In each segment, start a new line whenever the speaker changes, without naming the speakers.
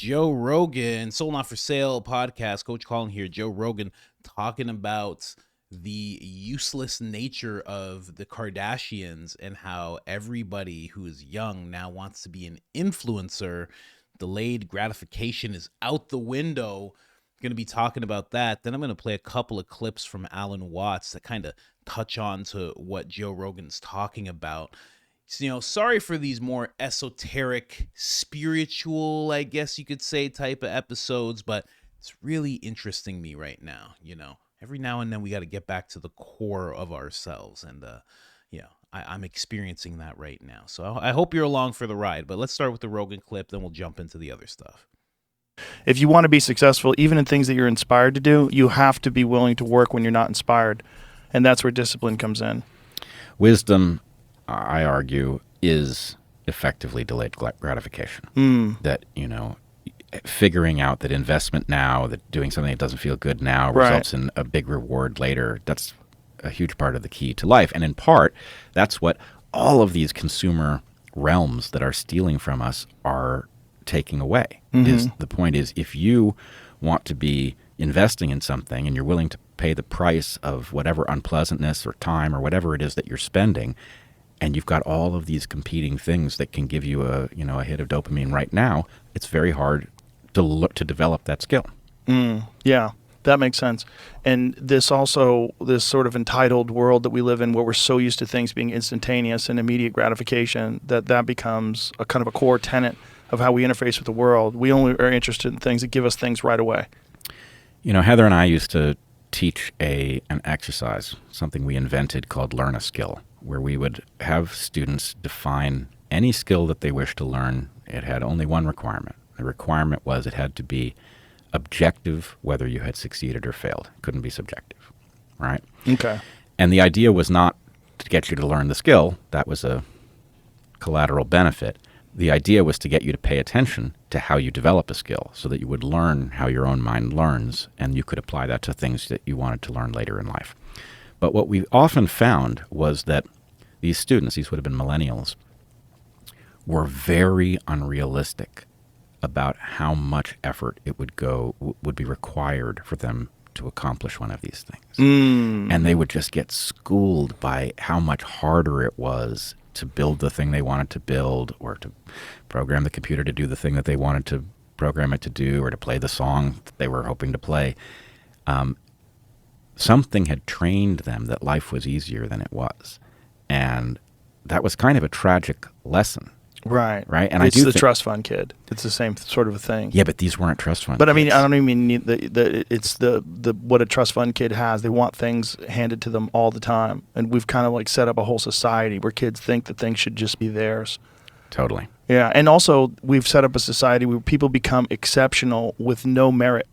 Joe Rogan, Sold Not For Sale podcast. Coach Colin here. Joe Rogan talking about the useless nature of the Kardashians and how everybody who is young now wants to be an influencer. Delayed gratification is out the window. I'm going to be talking about that. Then I'm going to play a couple of clips from Alan Watts that kind of touch on to what Joe Rogan's talking about. Sorry for these more esoteric, spiritual, I guess you could say, type of episodes, but it's really interesting me right now. Every now and then we got to get back to the core of ourselves. And, I'm experiencing that right now. So I hope you're along for the ride, but let's start with the Rogan clip, then we'll jump into the other stuff.
If you want to be successful, even in things that you're inspired to do, you have to be willing to work when you're not inspired. And that's where discipline comes in.
Wisdom, I argue, is effectively delayed gratification. That, figuring out that investment now, that doing something that doesn't feel good now results in a big reward later, that's a huge part of the key to life. And in part, that's what all of these consumer realms that are stealing from us are taking away. The point is, if you want to be investing in something and you're willing to pay the price of whatever unpleasantness or time or whatever it is that you're spending, and you've got all of these competing things that can give you a hit of dopamine right now, it's very hard to develop that skill.
Yeah, that makes sense. And this sort of entitled world that we live in, where we're so used to things being instantaneous and immediate gratification, that becomes a kind of a core tenet of how we interface with the world. We only are interested in things that give us things right away.
Heather and I used to teach an exercise, something we invented called Learn a Skill, where we would have students define any skill that they wish to learn. It had only one requirement. The requirement was it had to be objective, whether you had succeeded or failed. It couldn't be subjective, right?
Okay.
And the idea was not to get you to learn the skill. That was a collateral benefit. The idea was to get you to pay attention to how you develop a skill so that you would learn how your own mind learns, and you could apply that to things that you wanted to learn later in life. But what we often found was that these students, these would have been millennials, were very unrealistic about how much effort it would be required for them to accomplish one of these things. And they would just get schooled by how much harder it was to build the thing they wanted to build, or to program the computer to do the thing that they wanted to program it to do, or to play the song that they were hoping to play. Something had trained them that life was easier than it was. And that was kind of a tragic lesson.
Right.
And
it's the trust fund kid. It's the same sort of a thing.
Yeah, but these weren't trust fund
But
kids.
I mean, I don't even mean it's the what a trust fund kid has. They want things handed to them all the time. And we've kind of like set up a whole society where kids think that things should just be theirs.
Totally.
Yeah. And also we've set up a society where people become exceptional with no merit.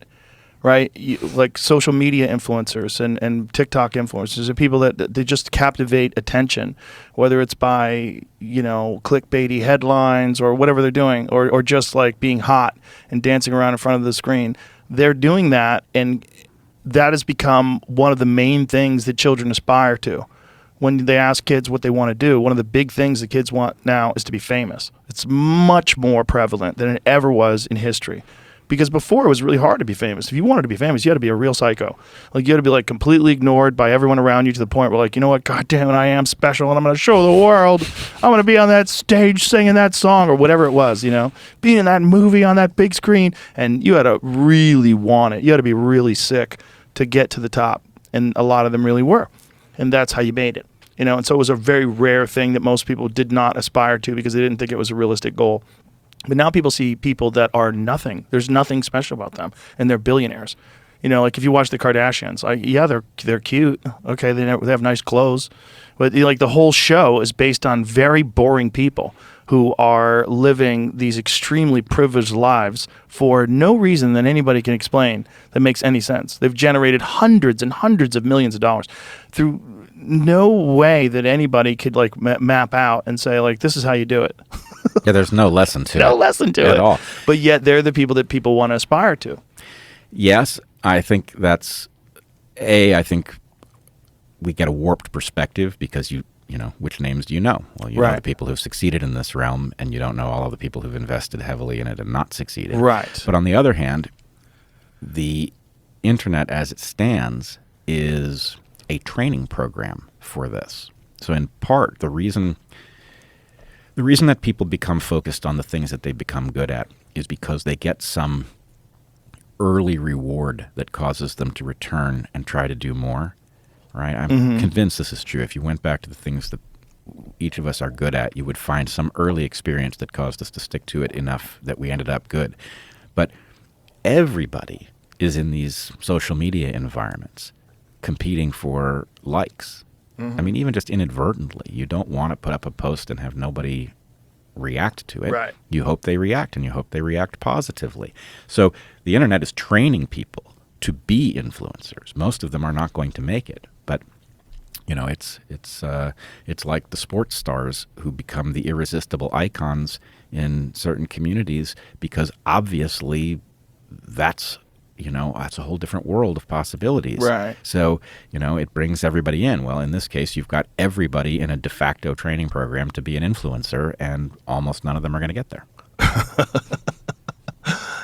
Right? Like social media influencers and TikTok influencers are people that they just captivate attention, whether it's by, clickbaity headlines or whatever they're doing, or just like being hot and dancing around in front of the screen. They're doing that, and that has become one of the main things that children aspire to. When they ask kids what they want to do, one of the big things that kids want now is to be famous. It's much more prevalent than it ever was in history. Because before it was really hard to be famous. If you wanted to be famous, you had to be a real psycho. Like, you had to be like completely ignored by everyone around you to the point where, like, you know what, God damn it, I am special and I'm going to show the world. I'm going to be on that stage singing that song or whatever it was, being in that movie on that big screen. And you had to really want it. You had to be really sick to get to the top. And a lot of them really were. And that's how you made it. And so it was a very rare thing that most people did not aspire to because they didn't think it was a realistic goal. But now people see people that are nothing. There's nothing special about them, and they're billionaires. Like if you watch the Kardashians, they're cute. Okay, they have nice clothes, but like the whole show is based on very boring people who are living these extremely privileged lives for no reason that anybody can explain that makes any sense. They've generated hundreds and hundreds of millions of dollars through no way that anybody could like map out and say like, this is how you do it.
Yeah, there's no lesson to it.
No lesson to it.
At all.
But yet they're the people that people want to aspire to.
Yes, I think that's, I think we get a warped perspective because which names do you know? Well, you know the
Right.
people who've succeeded in this realm, and you don't know all of the people who've invested heavily in it and not succeeded.
Right.
But on the other hand, the internet as it stands is a training program for this. So in part, the reason that people become focused on the things that they become good at is because they get some early reward that causes them to return and try to do more, right? I'm convinced this is true. If you went back to the things that each of us are good at, you would find some early experience that caused us to stick to it enough that we ended up good. But everybody is in these social media environments competing for likes. I mean, even just inadvertently, you don't want to put up a post and have nobody react to it.
Right.
You hope they react, and you hope they react positively. So the internet is training people to be influencers. Most of them are not going to make it, but it's like the sports stars who become the irresistible icons in certain communities because obviously that's a whole different world of possibilities.
Right.
So, it brings everybody in. Well, in this case, you've got everybody in a de facto training program to be an influencer, and almost none of them are going to get there.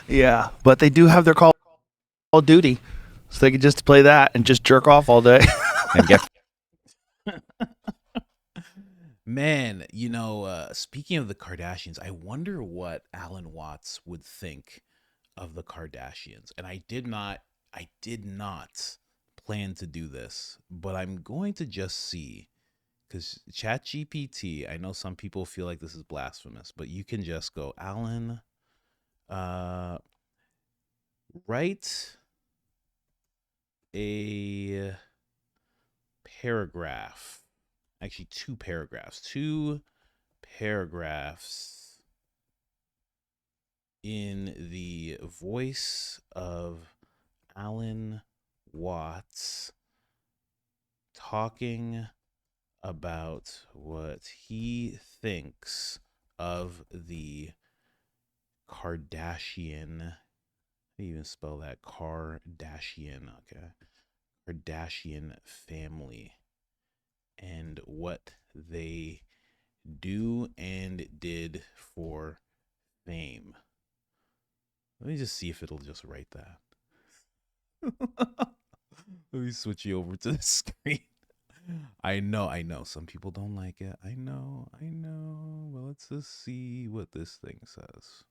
Yeah, but they do have their Call of Duty, so they can just play that and just jerk off all day.
And get
Man, speaking of the Kardashians, I wonder what Alan Watts would think of the Kardashians. And I did not plan to do this, but I'm going to just see, because ChatGPT, I know some people feel like this is blasphemous, but you can just go, Alan, write a paragraph, actually two paragraphs in the voice of Alan Watts talking about what he thinks of the Kardashian. How do you even spell that? Kardashian. Okay. Kardashian family and what they do and did for fame. Let me just see if it'll just write that. Let me switch you over to the screen. I know. Some people don't like it. I know. Well, let's just see what this thing says.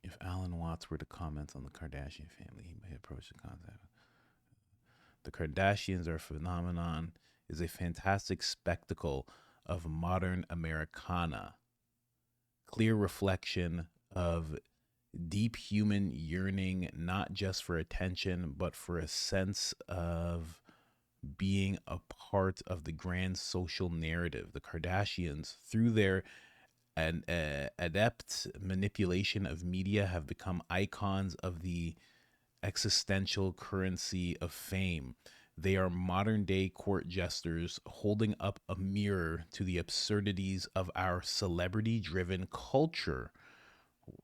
If Alan Watts were to comment on the Kardashian family, he may approach the concept. The Kardashians are a phenomenon, is a fantastic spectacle of modern Americana. Clear reflection of deep human yearning, not just for attention, but for a sense of being a part of the grand social narrative. The Kardashians, through their adept manipulation of media, have become icons of the existential currency of fame. They are modern day court jesters holding up a mirror to the absurdities of our celebrity driven culture.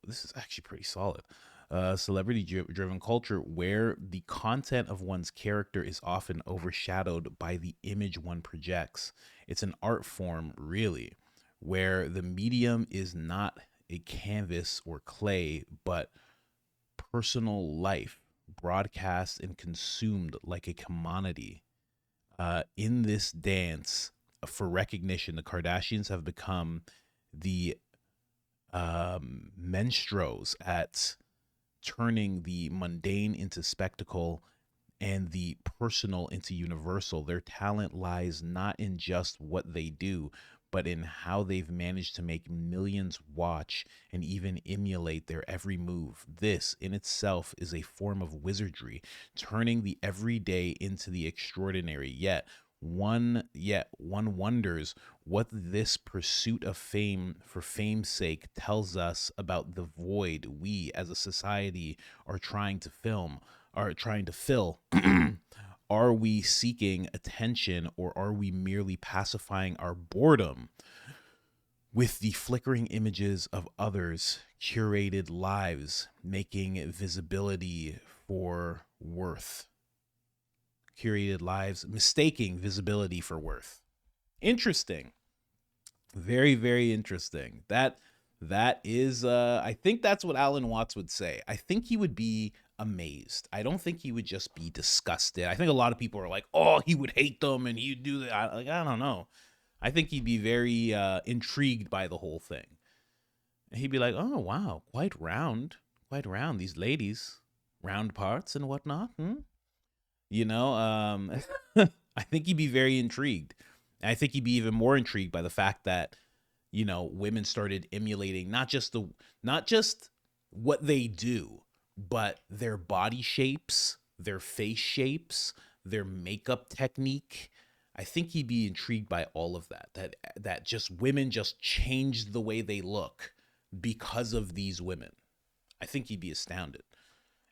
This is actually pretty solid. Celebrity driven culture where the content of one's character is often overshadowed by the image one projects. It's an art form, really, where the medium is not a canvas or clay, but personal life broadcast and consumed like a commodity. In this dance for recognition, the Kardashians have become the minstrels at turning the mundane into spectacle and the personal into universal. Their talent lies not in just what they do, but in how they've managed to make millions watch and even emulate their every move. This in itself is a form of wizardry, turning the everyday into the extraordinary. Yet one wonders what this pursuit of fame for fame's sake tells us about the void we as a society are trying to fill. Are we seeking attention, or are we merely pacifying our boredom with the flickering images of others' curated lives, making visibility for worth? curated lives, mistaking visibility for worth. Interesting. Very, very interesting. That is I think that's what Alan Watts would say. I think he would be amazed. I don't think he would just be disgusted. I think a lot of people are like, "Oh, he would hate them and he'd do that." I don't know. I think he'd be very intrigued by the whole thing. And he'd be like, "Oh, wow, quite round. Quite round these ladies. Round parts and whatnot." Hmm? You know, I think he'd be very intrigued. And I think he'd be even more intrigued by the fact that, women started emulating not just what they do, but their body shapes, their face shapes, their makeup technique. I think he'd be intrigued by all of that. That just women just changed the way they look because of these women. I think he'd be astounded.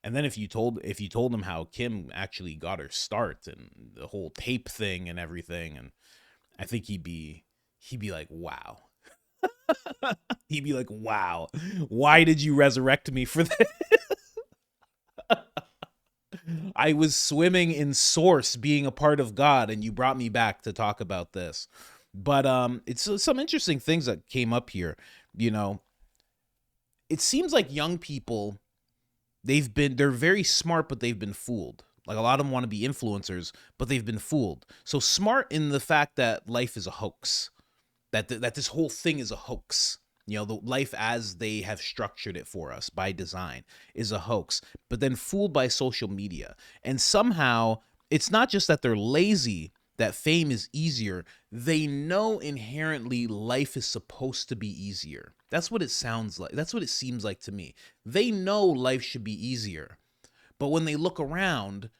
And then if you told him how Kim actually got her start and the whole tape thing and everything, and I think he'd be like, wow. He'd be like, wow, why did you resurrect me for this? I was swimming in source, being a part of God, and you brought me back to talk about this. But it's some interesting things that came up here. You know, it seems like young people, they're very smart, but they've been fooled. Like a lot of them want to be influencers, but they've been fooled. So smart in the fact that life is a hoax, that this whole thing is a hoax. The life as they have structured it for us by design is a hoax, but then fooled by social media. And somehow it's not just that they're lazy, that fame is easier. They know inherently life is supposed to be easier. That's what it sounds like. That's what it seems like to me. They know life should be easier. But when they look around,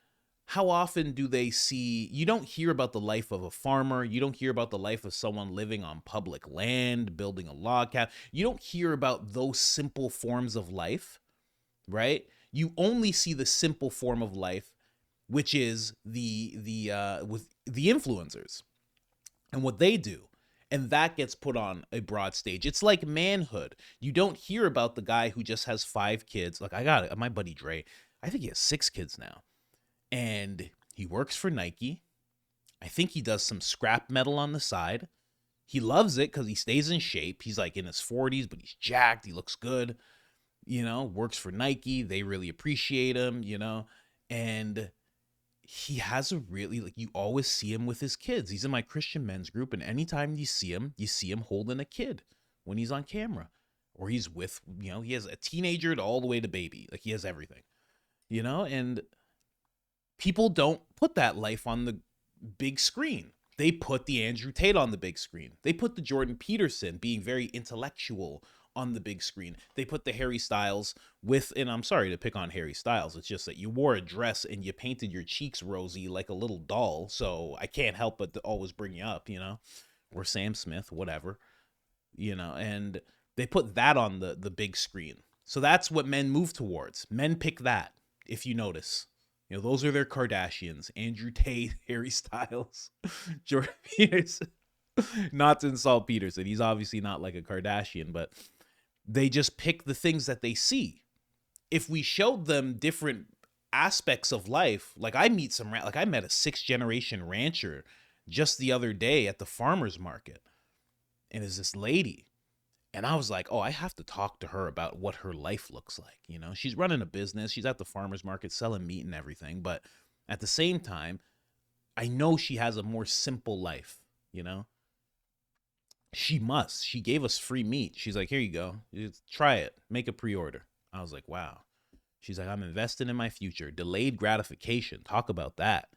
how often do they see? You don't hear about the life of a farmer. You don't hear about the life of someone living on public land, building a log cabin. You don't hear about those simple forms of life, right? You only see the simple form of life, which is with the influencers and what they do. And that gets put on a broad stage. It's like manhood. You don't hear about the guy who just has 5 kids. Like I got it. My buddy Dre, I think he has 6 kids now. And he works for Nike. I think he does some scrap metal on the side. He loves it because he stays in shape. He's like in his 40s, but he's jacked. He looks good. Works for Nike. They really appreciate him, and he has a really, like, you always see him with his kids. He's in my Christian men's group, and anytime you see him holding a kid when he's on camera, or he's with, he has a teenager to all the way to baby. Like he has everything, and people don't put that life on the big screen. They put the Andrew Tate on the big screen. They put the Jordan Peterson being very intellectual on the big screen. They put the Harry Styles and I'm sorry to pick on Harry Styles. It's just that you wore a dress and you painted your cheeks rosy like a little doll. So I can't help but to always bring you up, or Sam Smith, whatever, and they put that on the big screen. So that's what men move towards. Men pick that, if you notice. Those are their Kardashians. Andrew Tate, Harry Styles, Jordan Peterson. Not to insult Peterson. He's obviously not like a Kardashian, but they just pick the things that they see. If we showed them different aspects of life, like I met a 6th generation rancher just the other day at the farmer's market. And it's this lady. And I was like, oh, I have to talk to her about what her life looks like. She's running a business. She's at the farmer's market selling meat and everything. But at the same time, I know she has a more simple life, She gave us free meat. She's like, here you go. Try it. Make a pre-order. I was like, wow. She's like, I'm investing in my future. Delayed gratification. Talk about that.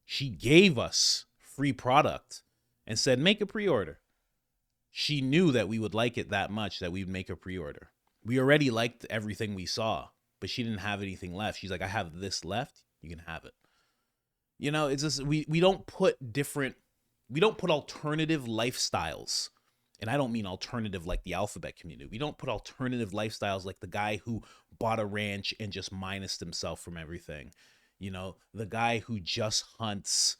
She gave us free product and said, make a pre-order. She knew that we would like it that much that we'd make a pre-order. We already liked everything we saw, but she didn't have anything left. She's like, I have this left. You can have it. It's just, we don't put alternative lifestyles. And I don't mean alternative like the alphabet community. We don't put alternative lifestyles like the guy who bought a ranch and just minused himself from everything. The guy who just hunts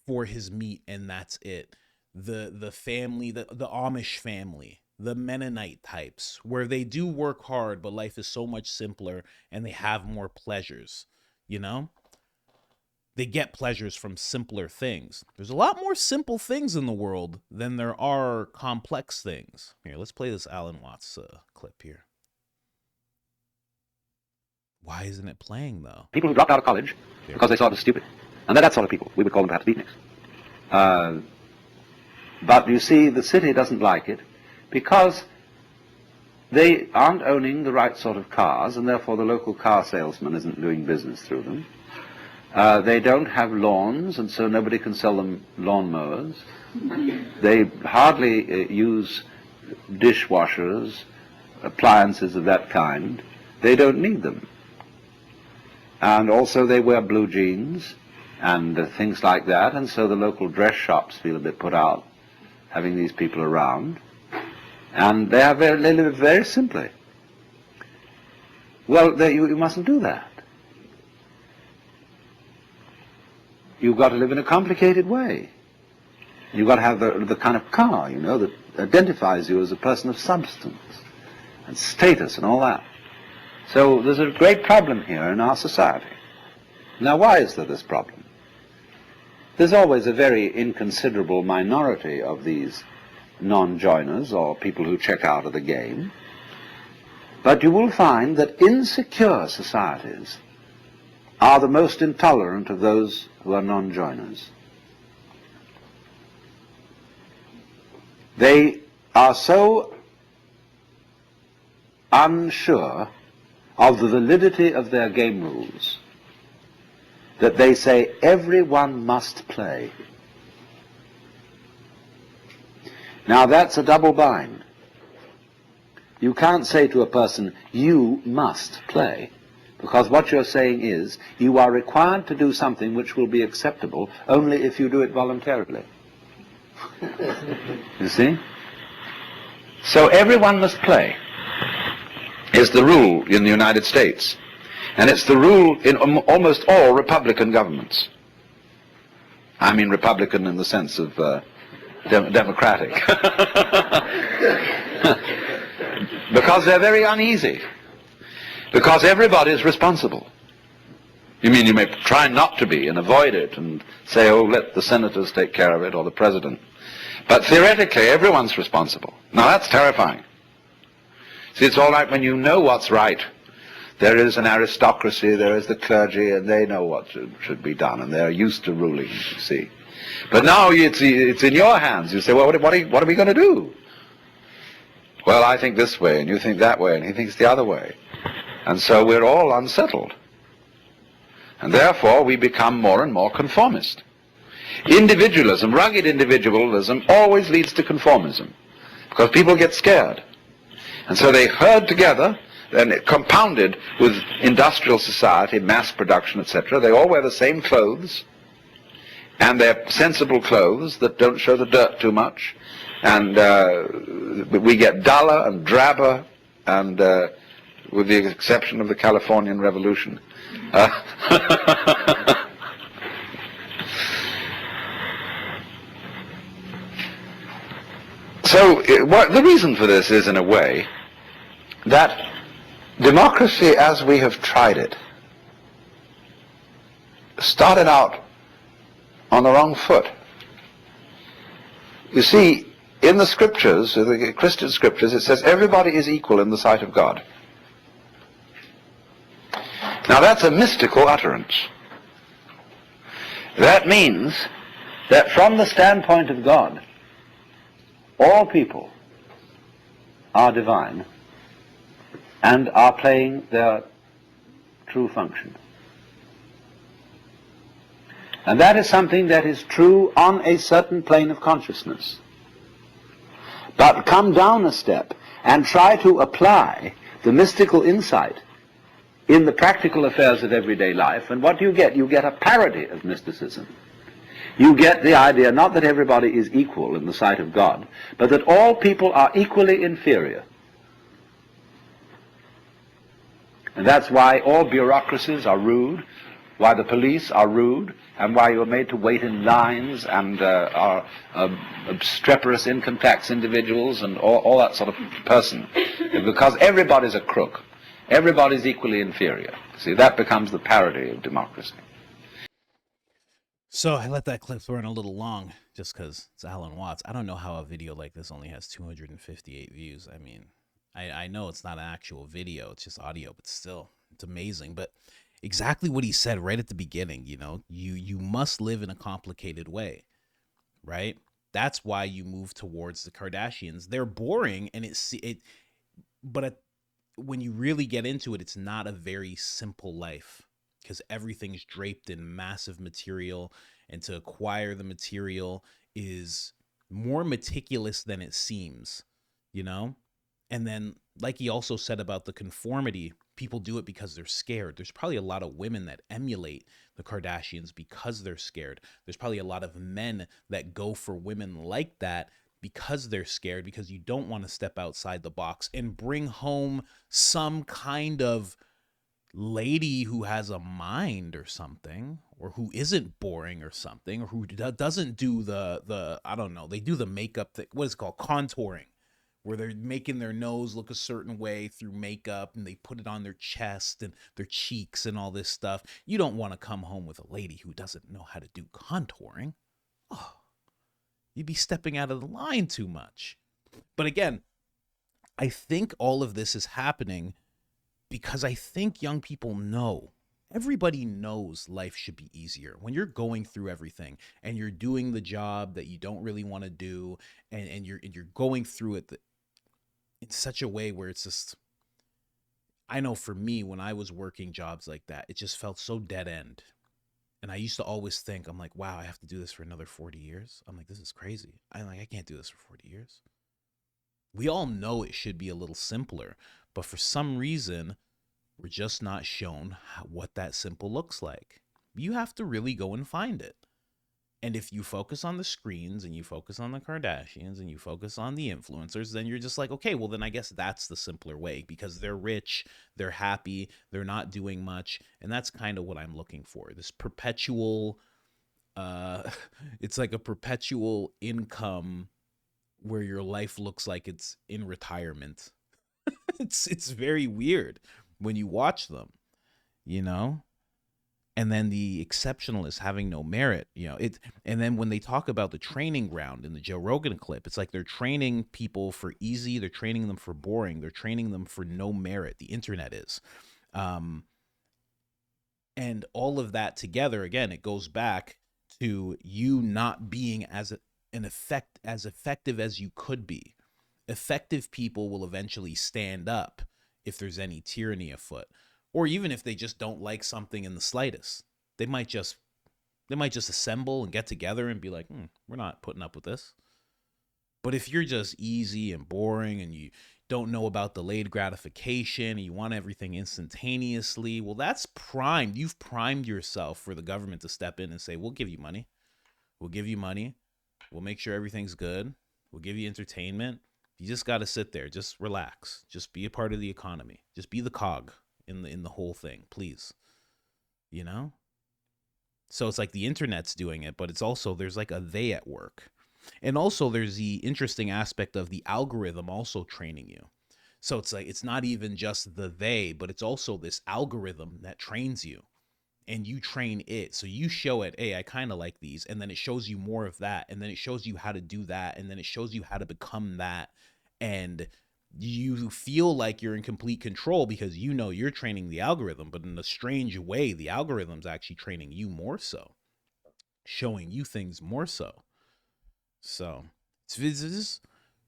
for his meat and that's it. The family, the Amish family, the Mennonite types, where they do work hard, but life is so much simpler and they have more pleasures, they get pleasures from simpler things. There's a lot more simple things in the world than there are complex things. Here, let's play this Alan Watts clip here. Why isn't it playing, though?
People who dropped out of college because they saw it was stupid. And they're that sort of people. We would call them perhaps beatniks. But you see, the city doesn't like it because they aren't owning the right sort of cars, and therefore the local car salesman isn't doing business through them. They don't have lawns, and so nobody can sell them lawnmowers. They hardly use dishwashers, appliances of that kind. They don't need them. And also they wear blue jeans and things like that, and so the local dress shops feel a bit put out having these people around. And they live very simply. Well, you mustn't do that. You've got to live in a complicated way. You've got to have the kind of car, you know, that identifies you as a person of substance and status and all that. So there's a great problem here in our society. Now, why is there this problem? There's always a very inconsiderable minority of these non-joiners or people who check out of the game. But you will find that insecure societies are the most intolerant of those who are non-joiners. They are so unsure of the validity of their game rules that they say everyone must play. Now that's a double bind. You can't say to a person, you must play, because what you're saying is, you are required to do something which will be acceptable only if you do it voluntarily. You see? So everyone must play is the rule in the United States. And it's the rule in almost all Republican governments. I mean Republican in the sense of democratic. Because they're very uneasy. Because everybody is responsible. You mean you may try not to be and avoid it and say, oh, let the senators take care of it or the president. But theoretically, everyone's responsible. Now that's terrifying. See, it's all right when you know what's right. There is an aristocracy, there is the clergy, and they know what should be done, and they're used to ruling, you see. But now it's in your hands. You say, well, what are we going to do? Well, I think this way, and you think that way, and he thinks the other way. And so we're all unsettled. And therefore, we become more and more conformist. Individualism, rugged individualism, always leads to conformism, because people get scared. And so they herd together, and compounded with industrial society, mass production, etc. They all wear the same clothes, and they're sensible clothes that don't show the dirt too much. And we get duller and drabber, and with the exception of the Californian Revolution. So the reason for this is, in a way, that democracy as we have tried it started out on the wrong foot. You see, in the scriptures, the Christian scriptures, it says everybody is equal in the sight of God. Now that's a mystical utterance. That means that from the standpoint of God, all people are divine and are playing their true function. And that is something that is true on a certain plane of consciousness. But come down a step and try to apply the mystical insight in the practical affairs of everyday life, and what do you get? You get a parody of mysticism. You get the idea not that everybody is equal in the sight of God, but that all people are equally inferior. And that's why all bureaucracies are rude, why the police are rude, and why you're made to wait in lines and are obstreperous income tax individuals and all that sort of person. Because everybody's a crook. Everybody's equally inferior. See, that becomes the parody of democracy.
So I let that clip run a little long just because it's Alan Watts. I don't know how a video like this only has 258 views. I mean, I know it's not an actual video, it's just audio, but still, it's amazing. But exactly what he said right at the beginning, you must live in a complicated way, right? That's why you move towards the Kardashians. They're boring, and but when you really get into it, it's not a very simple life because everything's draped in massive material, and to acquire the material is more meticulous than it seems, you know? And then, like he also said about the conformity, people do it because they're scared. There's probably a lot of women that emulate the Kardashians because they're scared. There's probably a lot of men that go for women like that because they're scared, because you don't want to step outside the box and bring home some kind of lady who has a mind or something, or who isn't boring or something, or who doesn't do the I don't know, they do the makeup thing, what is it called, contouring, where they're making their nose look a certain way through makeup, and they put it on their chest and their cheeks and all this stuff. You don't want to come home with a lady who doesn't know how to do contouring. Oh, you'd be stepping out of the line too much. But again, I think all of this is happening because I think young people know. Everybody knows life should be easier. When you're going through everything and you're doing the job that you don't really want to do, and you're going through it in such a way where it's just, I know for me, when I was working jobs like that, it just felt so dead end. And I used to always think, I'm like, wow, I have to do this for another 40 years. I'm like, this is crazy. I can't do this for 40 years. We all know it should be a little simpler, but for some reason, we're just not shown what that simple looks like. You have to really go and find it. And if you focus on the screens and you focus on the Kardashians and you focus on the influencers, then you're just like, okay, well, then I guess that's the simpler way, because they're rich, they're happy, they're not doing much. And that's kind of what I'm looking for. This perpetual, it's like a perpetual income where your life looks like it's in retirement. It's very weird when you watch them, you know? And then the exceptionalists having no merit, and then when they talk about the training ground in the Joe Rogan clip, it's like they're training people for easy, they're training them for boring, they're training them for no merit. The internet is. And all of that together, again, it goes back to you not being as effective as you could be. Effective people will eventually stand up if there's any tyranny afoot, or even if they just don't like something in the slightest. They might just assemble and get together and be like, we're not putting up with this. But if you're just easy and boring and you don't know about delayed gratification and you want everything instantaneously, well, that's primed. You've primed yourself for the government to step in and say, we'll give you money. We'll give you money. We'll make sure everything's good. We'll give you entertainment. You just got to sit there. Just relax. Just be a part of the economy. Just be the cog in the whole thing, please. You know? So it's like the internet's doing it, but it's also, there's like a they at work. And also there's the interesting aspect of the algorithm also training you. So it's like, it's not even just the they, but it's also this algorithm that trains you, and you train it. So you show it, hey, I kind of like these. And then it shows you more of that. And then it shows you how to do that. And then it shows you how to become that. And you feel like you're in complete control because you know you're training the algorithm. But in a strange way, the algorithm's actually training you more so, showing you things more so. So it's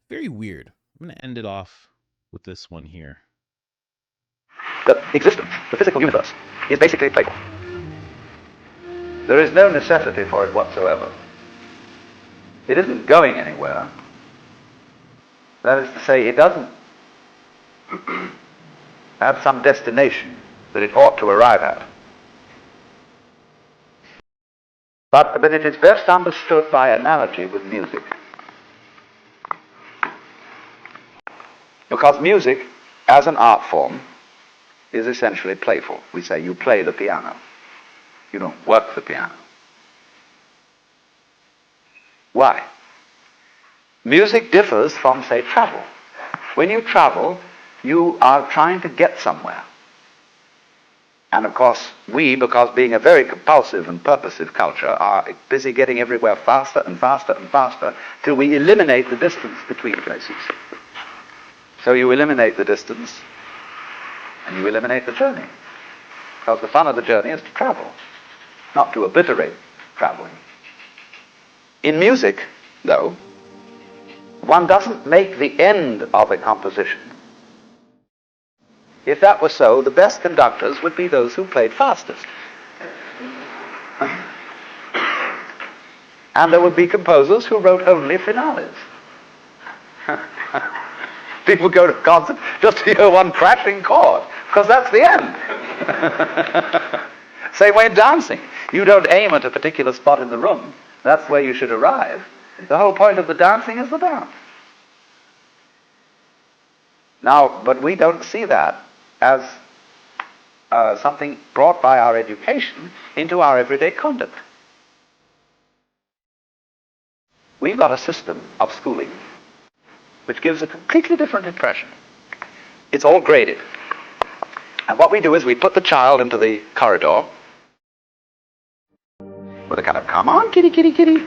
very weird. I'm going to end it off with this one here.
The existence, the physical universe, is basically playful. There is no necessity for it whatsoever. It isn't going anywhere. That is to say, it doesn't have some destination that it ought to arrive at. But it is best understood by analogy with music. Because music, as an art form, is essentially playful. We say you play the piano. You don't work the piano. Why? Music differs from, say, travel. When you travel, you are trying to get somewhere. And of course, we, because being a very compulsive and purposive culture, are busy getting everywhere faster and faster and faster till we eliminate the distance between places. So you eliminate the distance and you eliminate the journey. Because the fun of the journey is to travel, not to obliterate traveling. In music, though, one doesn't make the end of a composition. If that were so, the best conductors would be those who played fastest. And there would be composers who wrote only finales. People go to a concert just to hear one crashing chord, because that's the end. Same way in dancing. You don't aim at a particular spot in the room. That's where you should arrive. The whole point of the dancing is the dance. Now, but we don't see that as something brought by our education into our everyday conduct. We've got a system of schooling which gives a completely different impression. It's all graded. And what we do is we put the child into the corridor with a kind of, come on, kitty, kitty, kitty.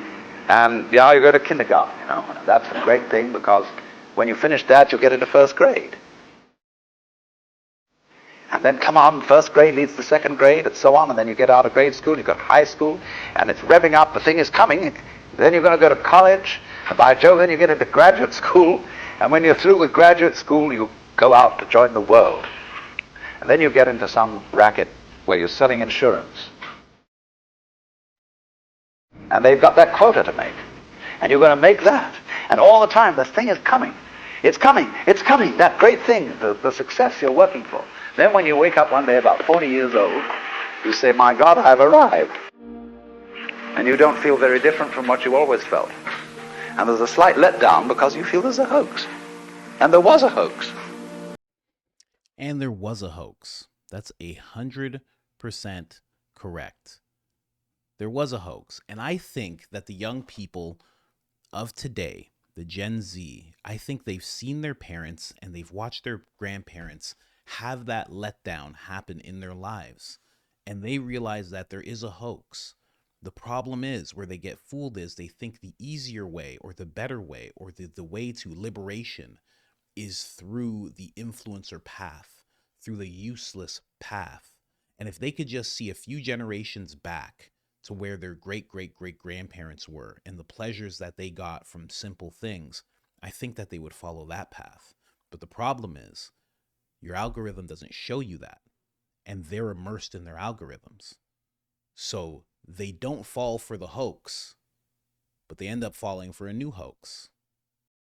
And yeah, you go to kindergarten, you know. And that's a great thing because when you finish that, you'll get into first grade. And then come on, first grade leads to second grade, and so on, and then you get out of grade school, you've got high school, and it's revving up, the thing is coming. Then you're going to go to college, and by Jove, then you get into graduate school, and when you're through with graduate school, you go out to join the world. And then you get into some racket where you're selling insurance. And they've got that quota to make. And you're going to make that. And all the time, the thing is coming. It's coming. It's coming. That great thing, the success you're working for. Then when you wake up one day about 40 years old, you say, my God, I've arrived. And you don't feel very different from what you always felt. And there's a slight letdown because you feel there's a hoax. And there was a hoax.
And there was a hoax. That's 100% correct. There was a hoax. And I think that the young people of today, the Gen Z, I think they've seen their parents and they've watched their grandparents have that letdown happen in their lives. And they realize that there is a hoax. The problem is where they get fooled is they think the easier way or the better way or the way to liberation is through the influencer path, through the useless path. And if they could just see a few generations back to where their great-great-great-grandparents were and the pleasures that they got from simple things, I think that they would follow that path. But the problem is your algorithm doesn't show you that, and they're immersed in their algorithms. So they don't fall for the hoax, but they end up falling for a new hoax.